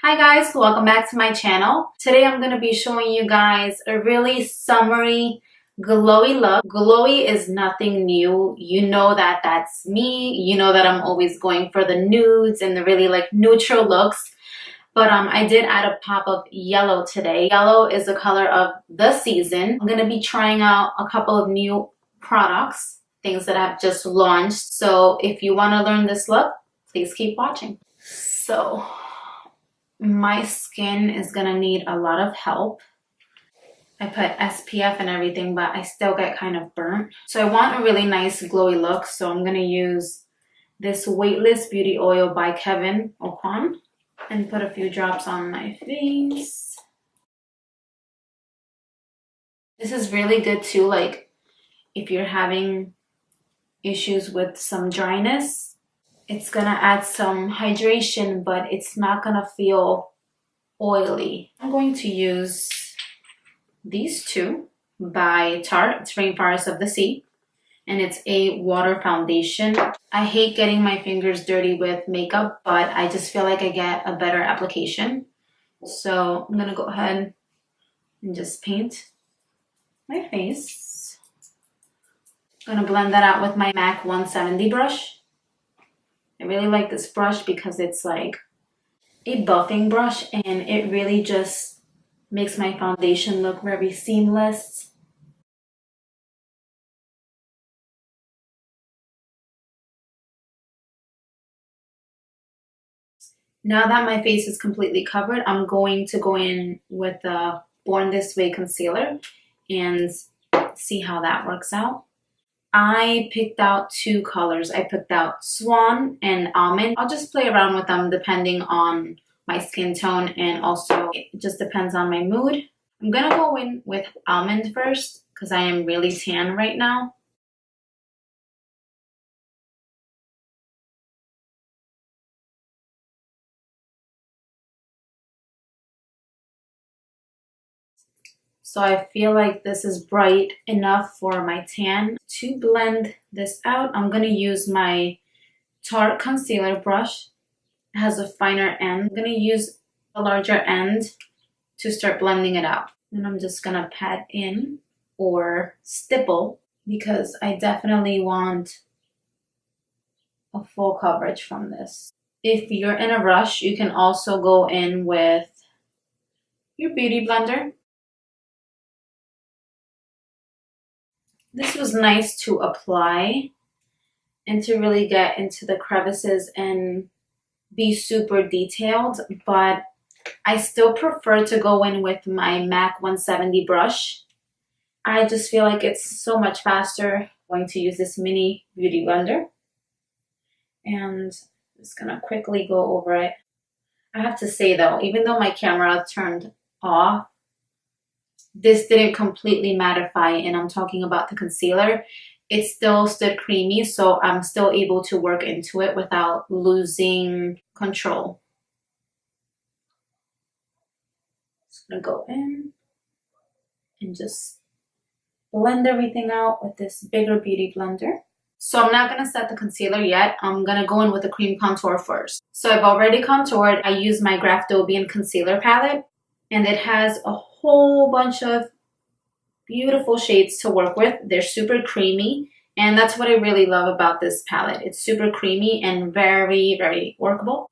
Hi guys, welcome back to my channel. Today I'm going to be showing you guys a really summery, glowy look. Glowy is nothing new. You know that that's me. You know that I'm always going for the nudes and the really like neutral looks. But I did add a pop of yellow today. Yellow is the color of the season. I'm going to be trying out a couple of new products, things that I've just launched. So if you want to learn this look, please keep watching. So my skin is gonna need a lot of help. I put SPF and everything, but I still get kind of burnt. So I want a really nice glowy look, so I'm gonna use this Weightless Beauty Oil by Kevyn Aucoin and put a few drops on my face. This is really good too, like if you're having issues with some dryness. It's gonna add some hydration, but it's not gonna feel oily. I'm going to use these two by Tarte Rainforest of the Sea, and it's a water foundation. I hate getting my fingers dirty with makeup, but I just feel like I get a better application. So I'm gonna go ahead and just paint my face. I'm gonna blend that out with my MAC 170 brush. I really like this brush because it's like a buffing brush and it really just makes my foundation look very seamless. Now that my face is completely covered, I'm going to go in with the Born This Way concealer and see how that works out. I picked out two colors. I picked out Swan and Almond. I'll just play around with them depending on my skin tone, and also it just depends on my mood. I'm gonna go in with Almond first because I am really tan right now. So I feel like this is bright enough for my tan. To blend this out, I'm gonna use my Tarte concealer brush. It has a finer end. I'm gonna use a larger end to start blending it out. And I'm just gonna pat in or stipple because I definitely want a full coverage from this. If you're in a rush, you can also go in with your beauty blender. This was nice to apply and to really get into the crevices and be super detailed, but I still prefer to go in with my MAC 170 brush. I just feel like it's so much faster. I'm going to use this mini beauty blender and I'm just gonna quickly go over it. I have to say though, even though my camera turned off, this didn't completely mattify, and I'm talking about the concealer. It still stood creamy, so I'm still able to work into it without losing control. Just gonna go in and just blend everything out with this bigger beauty blender. So I'm not gonna set the concealer yet. I'm gonna go in with the cream contour first. So I've already contoured. I use my Graftobian concealer palette, and it has a whole bunch of beautiful shades to work with. They're super creamy, and that's what I really love about this palette. It's super creamy and very, very workable.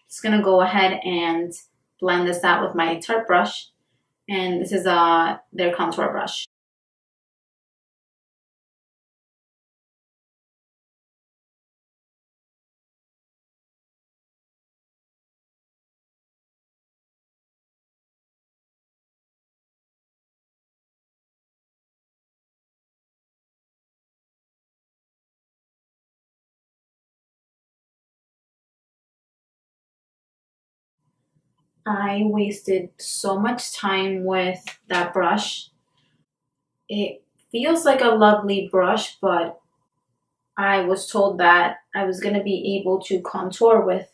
Just gonna go ahead and blend this out with my Tarte brush, and this is their contour brush. I wasted so much time with that brush. It feels like a lovely brush, but I was told that I was going to be able to contour with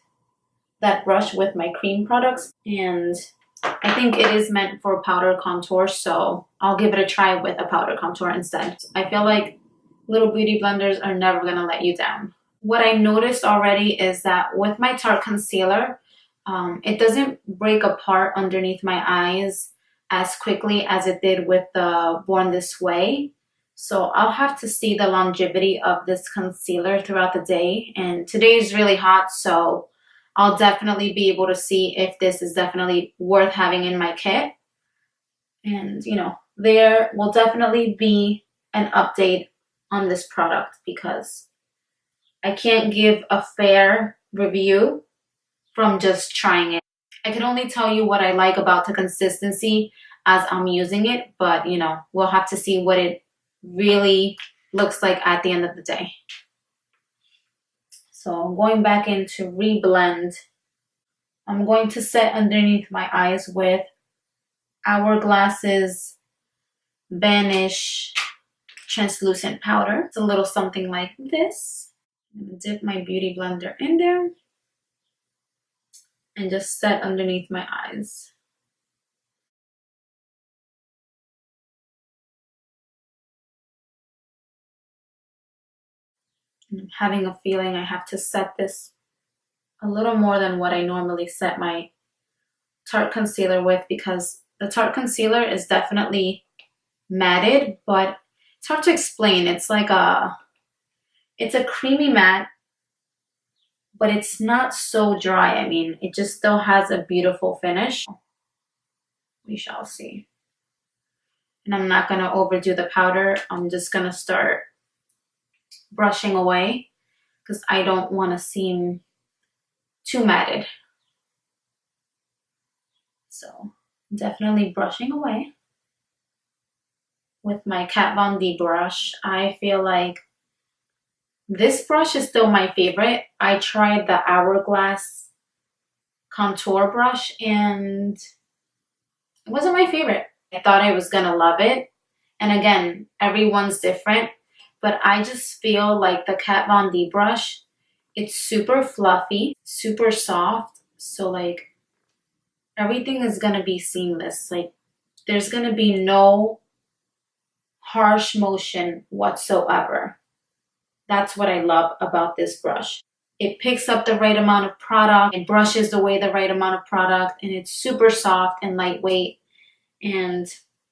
that brush with my cream products, and I think it is meant for powder contour, so I'll give it a try with a powder contour instead. I feel like little beauty blenders are never going to let you down. What I noticed already is that with my Tarte concealer, It doesn't break apart underneath my eyes as quickly as it did with the Born This Way. So I'll have to see the longevity of this concealer throughout the day. And today is really hot, so I'll definitely be able to see if this is definitely worth having in my kit. And, you know, there will definitely be an update on this product because I can't give a fair review from just trying it. I can only tell you what I like about the consistency as I'm using it, but, you know, we'll have to see what it really looks like at the end of the day. So I'm going back in to reblend. I'm going to set underneath my eyes with Hourglass's Vanish translucent powder. It's a little something like this. I'm gonna dip my beauty blender in there and just set underneath my eyes. And I'm having a feeling I have to set this a little more than what I normally set my Tarte concealer with, because the Tarte concealer is definitely matted, but it's hard to explain. It's like it's a creamy matte, but it's not so dry. I mean, it just still has a beautiful finish. We shall see. And I'm not gonna overdo the powder. I'm just gonna start brushing away because I don't want to seem too matted. So definitely brushing away with my Kat Von D brush. I feel like this brush is still my favorite. I tried the Hourglass contour brush and it wasn't my favorite. I thought I was gonna love it. And again, everyone's different, but I just feel like the Kat Von D brush, it's super fluffy, super soft. So like everything is gonna be seamless. Like there's gonna be no harsh motion whatsoever. That's what I love about this brush. It picks up the right amount of product, it brushes away the right amount of product, and it's super soft and lightweight. And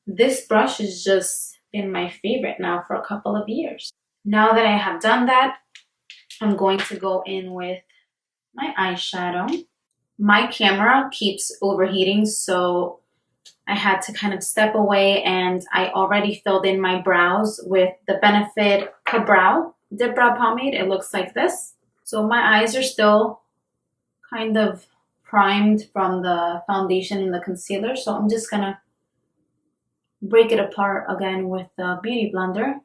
this brush has just been my favorite now for a couple of years. Now that I have done that, I'm going to go in with my eyeshadow. My camera keeps overheating, so I had to kind of step away, and I already filled in my brows with the Benefit Ka-Brow Dip Brow Pomade. It looks like this. So my eyes are still kind of primed from the foundation and the concealer, so I'm just gonna break it apart again with the beauty blender.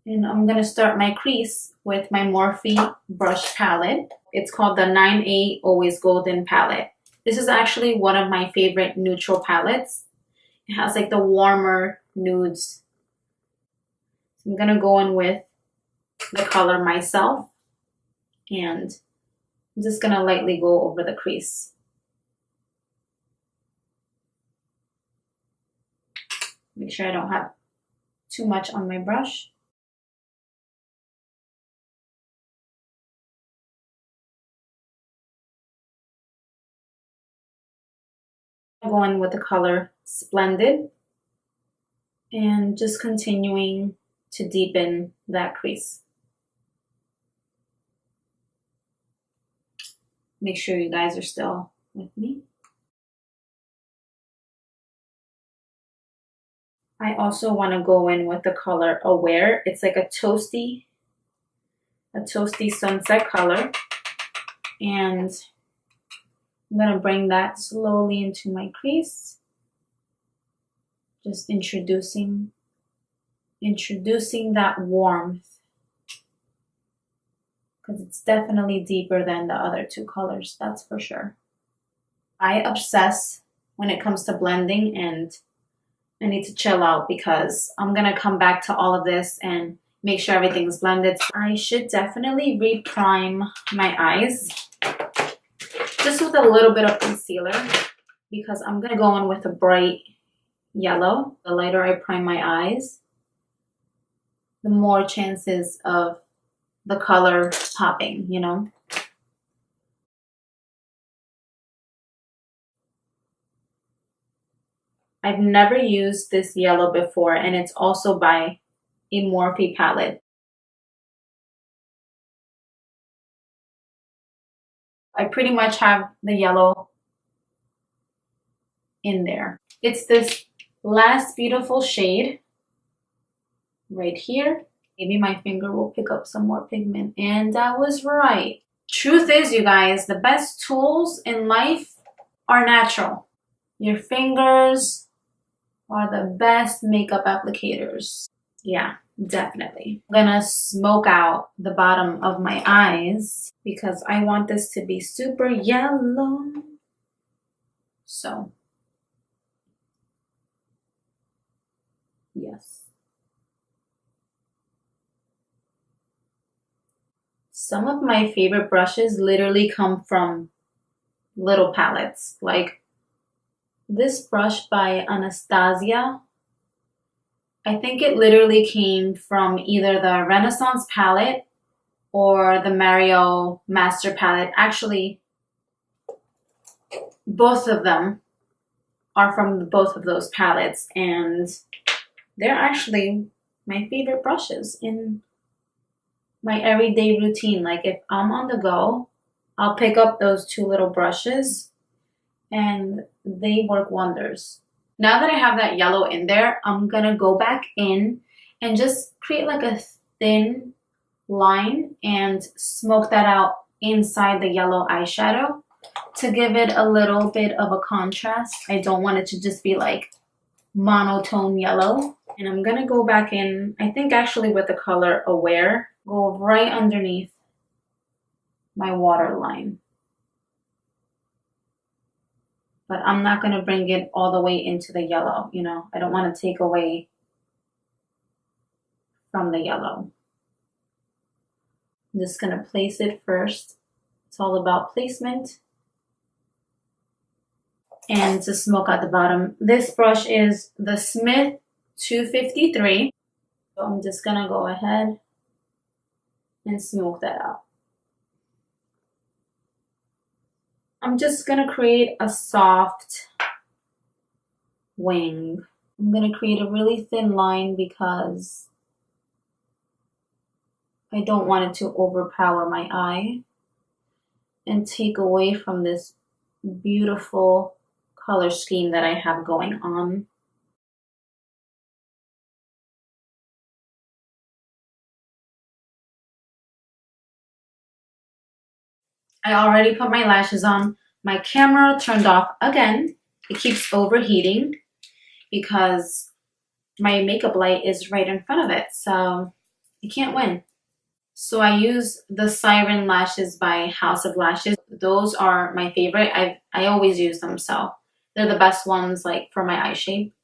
And I'm gonna start my crease with my Morphe brush palette. It's called the 9A Always Golden palette. This is actually one of my favorite neutral palettes. It has like the warmer nudes. So I'm gonna go in with the color Myself, and I'm just gonna lightly go over the crease. Make sure I don't have too much on my brush. I'm going with the color Splendid and just continuing to deepen that crease. Make sure you guys are still with me. I also want to go in with the color Aware. It's like a toasty sunset color. And I'm going to bring that slowly into my crease. Just introducing that warmth, because it's definitely deeper than the other two colors, that's for sure. I obsess when it comes to blending, and I need to chill out because I'm gonna come back to all of this and make sure everything's blended. I should definitely re-prime my eyes just with a little bit of concealer, because I'm gonna go in with a bright yellow. The lighter I prime my eyes, the more chances of the color popping, you know? I've never used this yellow before, and it's also by a Morphe palette. I pretty much have the yellow in there. It's this last beautiful shade right here. Maybe my finger will pick up some more pigment, and I was right. Truth is, you guys, the best tools in life are natural. Your fingers are the best makeup applicators. Yeah, definitely. I'm gonna smoke out the bottom of my eyes because I want this to be super yellow. So, yes. Some of my favorite brushes literally come from little palettes. Like this brush by Anastasia, I think it literally came from either the Renaissance palette or the Mario Master palette. Actually, both of them are from both of those palettes, and they're actually my favorite brushes in my everyday routine. Like if I'm on the go, I'll pick up those two little brushes and they work wonders. Now that I have that yellow in there, I'm gonna go back in and just create like a thin line and smoke that out inside the yellow eyeshadow to give it a little bit of a contrast. I don't want it to just be like monotone yellow. And I'm gonna go back in, I think actually with the color Aware, go right underneath my waterline. But I'm not gonna bring it all the way into the yellow, you know? I don't wanna take away from the yellow. I'm just gonna place it first. It's all about placement. And to smoke out the bottom, this brush is the Smith 253. So I'm just gonna go ahead and smoke that out. I'm just gonna create a soft wing. I'm gonna create a really thin line because I don't want it to overpower my eye and take away from this beautiful color scheme that I have going on. I already put my lashes on. My camera turned off again. It keeps overheating because my makeup light is right in front of it, so you can't win. So I use the Siren lashes by House of Lashes. Those are my favorite. I always use them, so they're the best ones like for my eye shape.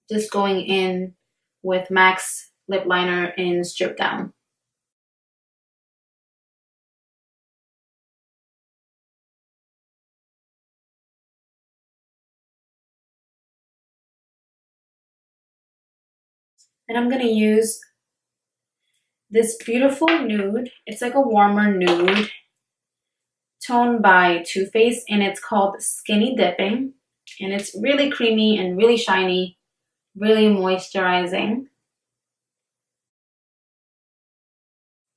Just going in with MAC's lip liner in Strip Down. And I'm gonna use this beautiful nude. It's like a warmer nude tone by Too Faced, and it's called Skinny Dipping. And it's really creamy and really shiny, really moisturizing.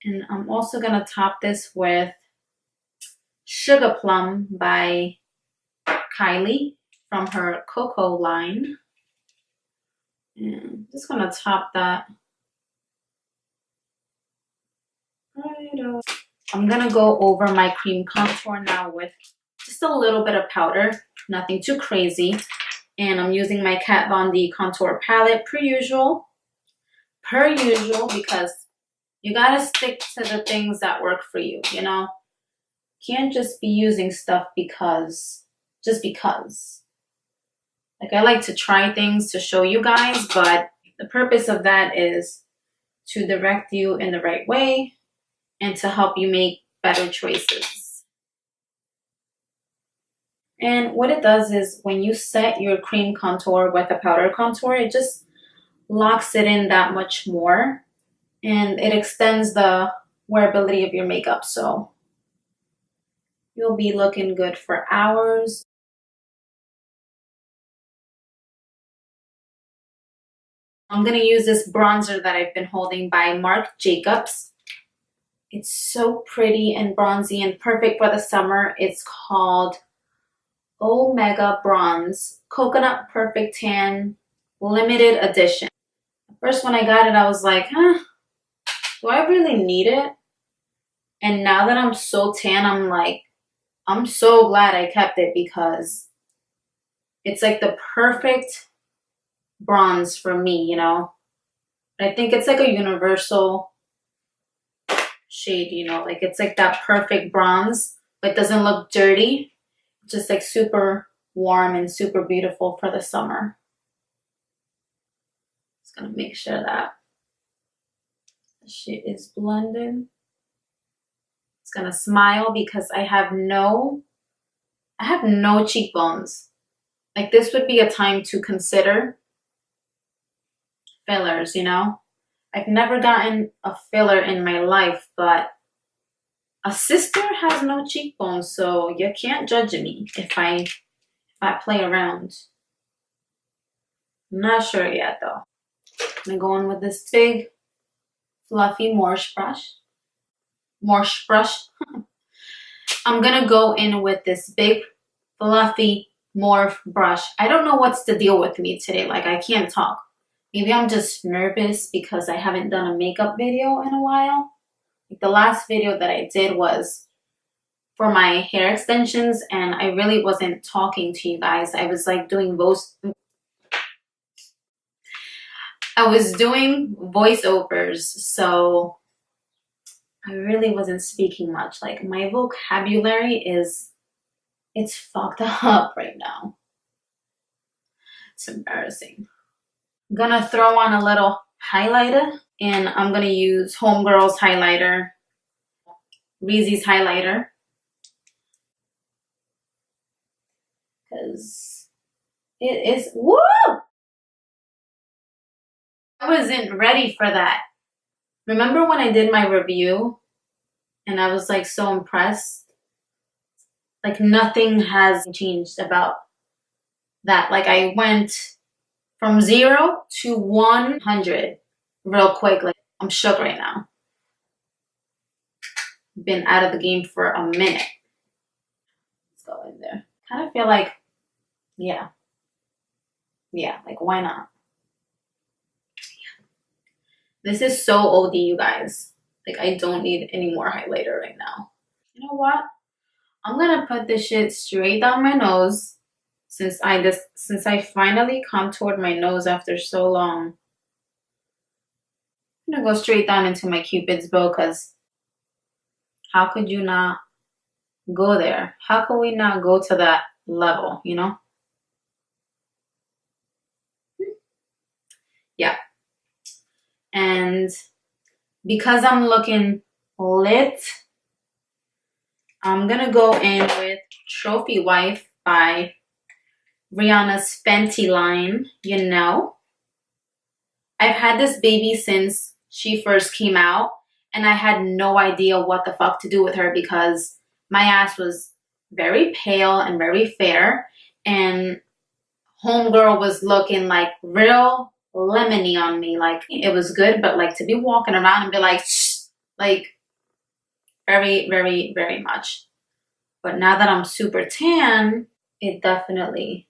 And I'm also gonna top this with Sugar Plum by Kylie from her KOKO line. And I'm just gonna top that right over. I'm gonna go over my cream contour now with just a little bit of powder, nothing too crazy. And I'm using my Kat Von D contour palette per usual, because you gotta stick to the things that work for you, you know? Can't just be using stuff just because. Like I like to try things to show you guys, but the purpose of that is to direct you in the right way and to help you make better choices. And what it does is when you set your cream contour with a powder contour, it just locks it in that much more and it extends the wearability of your makeup. So you'll be looking good for hours. I'm gonna use this bronzer that I've been holding by Marc Jacobs. It's so pretty and bronzy and perfect for the summer. It's called Omega Bronze Coconut Perfect Tan Limited Edition. First, when I got it, I was like, huh, do I really need it? And now that I'm so tan, I'm like, I'm so glad I kept it because it's like the perfect bronze for me, you know? I think it's like a universal shade, you know? Like it's like that perfect bronze, but doesn't look dirty. Just like super warm and super beautiful for the summer. Just gonna make sure that the shit is blended. It's gonna smile because I have no cheekbones. Like this would be a time to consider fillers, you know? I've never gotten a filler in my life, but a sister has no cheekbones, so you can't judge me if I play around. I'm not sure yet though. I'm gonna go in with this big fluffy Morphe brush. Morphe brush. I'm gonna go in with this big fluffy Morphe brush. I don't know what's the deal with me today. Like I can't talk. Maybe I'm just nervous because I haven't done a makeup video in a while. Like the last video that I did was for my hair extensions and I really wasn't talking to you guys. I was like doing voiceovers, so I really wasn't speaking much. Like my vocabulary it's fucked up right now. It's embarrassing. I'm gonna throw on a little highlighter and I'm gonna use Homegirl's highlighter, AMREZY's highlighter. Because it is, woo! I wasn't ready for that. Remember when I did my review and I was like so impressed? Like nothing has changed about that. Like I went from 0 to 100 real quick. Like I'm shook right now. Been out of the game for a minute. Let's go in there. Kind of feel like, yeah, like why not? This is so OD, you guys. Like I don't need any more highlighter right now. You know what? I'm gonna put this shit straight down my nose since I finally contoured my nose after so long. I'm gonna go straight down into my Cupid's bow because how could you not go there? How can we not go to that level, you know? Yeah. And because I'm looking lit, I'm gonna go in with Trophy Wife by Rihanna's Fenty line. You know, I've had this baby since she first came out and I had no idea what the fuck to do with her because my ass was very pale and very fair and homegirl was looking like real lemony on me. Like it was good, but like to be walking around and be like, shh, like very, very, very much. But now that I'm super tan, it definitely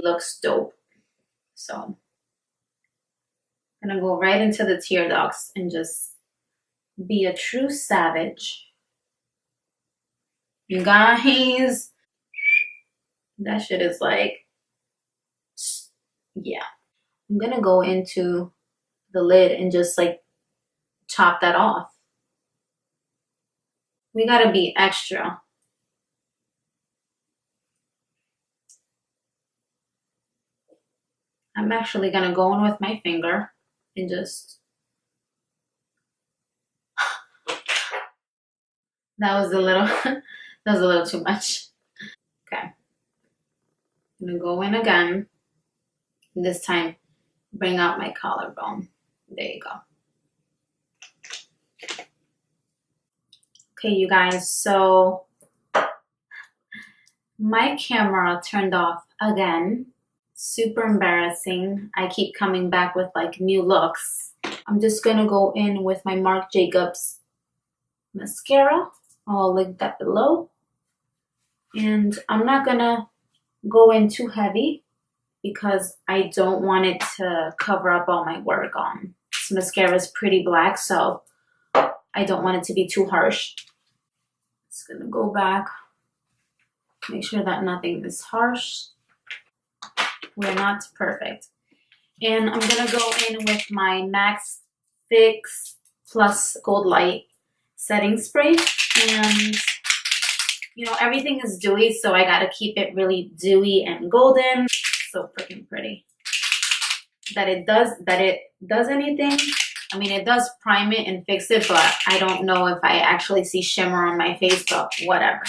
looks dope. So I'm gonna go right into the tear ducts and just be a true savage. You guys, that shit is like, yeah. I'm gonna go into the lid and just like chop that off. We gotta be extra. I'm actually gonna go in with my finger and just, that was a little too much. Okay. I'm gonna go in again. And this time, bring out my collarbone. There you go. Okay, you guys, so my camera turned off again. Super embarrassing. I keep coming back with like new looks. I'm just gonna go in with my Marc Jacobs mascara. I'll link that below. And I'm not gonna go in too heavy because I don't want it to cover up all my work on. This mascara is pretty black, so I don't want it to be too harsh. Just gonna go back, make sure that nothing is harsh. We're not perfect. And I'm gonna go in with my Max Fix Plus Gold Light setting spray. And you know, everything is dewy, so I gotta keep it really dewy and golden. So freaking pretty. That it does anything. I mean, it does prime it and fix it, but I don't know if I actually see shimmer on my face, but whatever.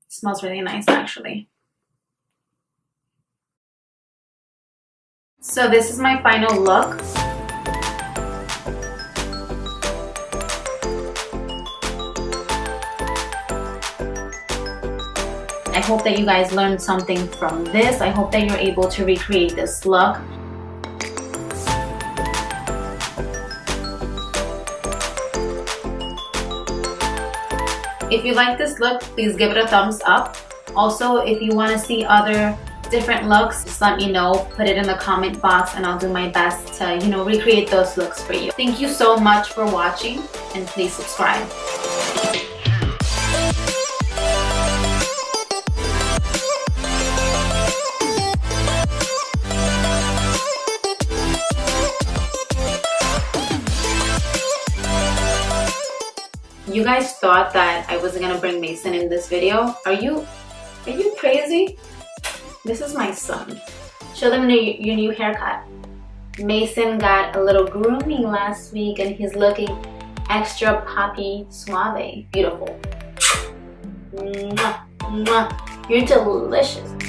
Smells really nice, actually. So this is my final look. I hope that you guys learned something from this. I hope that you're able to recreate this look. If you like this look, please give it a thumbs up. Also, if you want to see other different looks, just let me know. Put it in the comment box and I'll do my best to, you know, recreate those looks for you. Thank you so much for watching and please subscribe. You guys thought that I wasn't gonna bring Mason in this video? Are you crazy? This is my son. Show them your new haircut. Mason got a little grooming last week and he's looking extra poppy suave. Beautiful. Mwah, mwah. You're delicious.